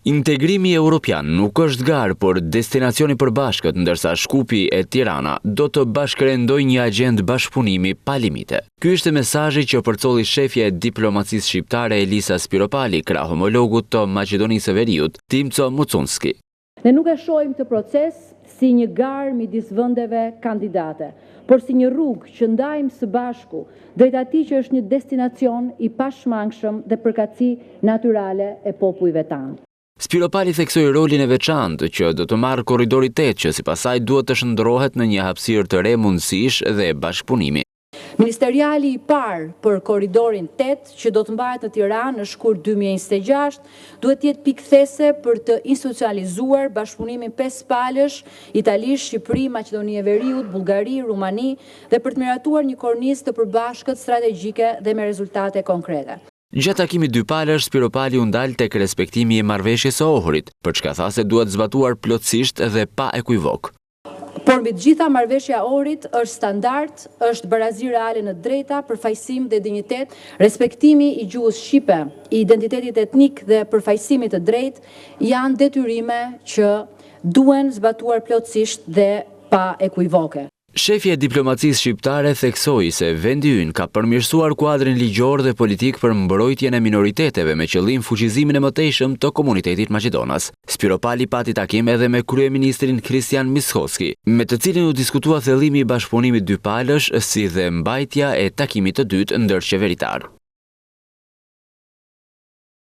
Integrimi evropian nuk është garë, por destinacioni përbashkët, ndërsa Shkupi e Tirana do të bashkërendoj një agjendë bashkëpunimi pa limite. Ky ishte mesazhi që përcolli shefja e diplomacisë shqiptare Elisa Spiropali krah homologut të Maqedonisë së Veriut, Timco Mucunski. Ne nuk e shohim këtë proces si një garë midis vendeve kandidate, por si një rrugë që ndajmë së bashku drejt atij që është një destinacion i pashmangshëm dhe përkatësi natyrale e popujve tanë. Spiropali theksoi rolin e veçantë që do të marrë korridori 8, që sipas saj duhet të shndërrohet në një hapësirë të re mundësish dhe bashkëpunimi. Ministeriali i parë për korridorin 8, që do të mbahet në Tiranë në shkurt 2026, duhet të jetë pikëthese për të institucionalizuar bashkëpunimin 5 palësh, Itali, Shqipëri, Maqedoni e Veriut, Bullgari, Rumani, dhe për të miratuar një kornizë të përbashkët strategjike dhe me rezultate konkrete. Gjatë takimit dy palësh, Spiropali u ndal tek respektimi i marrëveshjes së Ohrit, për çka tha se duhet zbatuar plotësisht dhe pa ekivok. Por mbi të gjitha, marrëveshja e Ohrit është standard, është barazi reale në drejta, përfaqësim dhe dinjitet, respektimi i gjuhës shqipe, i identitetit etnik dhe përfaqësimit të drejtë janë detyrime që duhen zbatuar plotësisht dhe pa ekuivoke. Shefja e diplomacisë shqiptare theksoi se vendi ynë ka përmirësuar kuadrin ligjor dhe politik për mbrojtjen e minoriteteve me qëllim fuqizimin e mëtejshëm të komunitetit maqedonas. Spiropali pati takim edhe me kryeministrin Kristian Mishoski, me të cilin u diskutua thellimi i bashkëpunimit dy palësh si dhe mbajtja e takimit të dytë ndërqeveritar.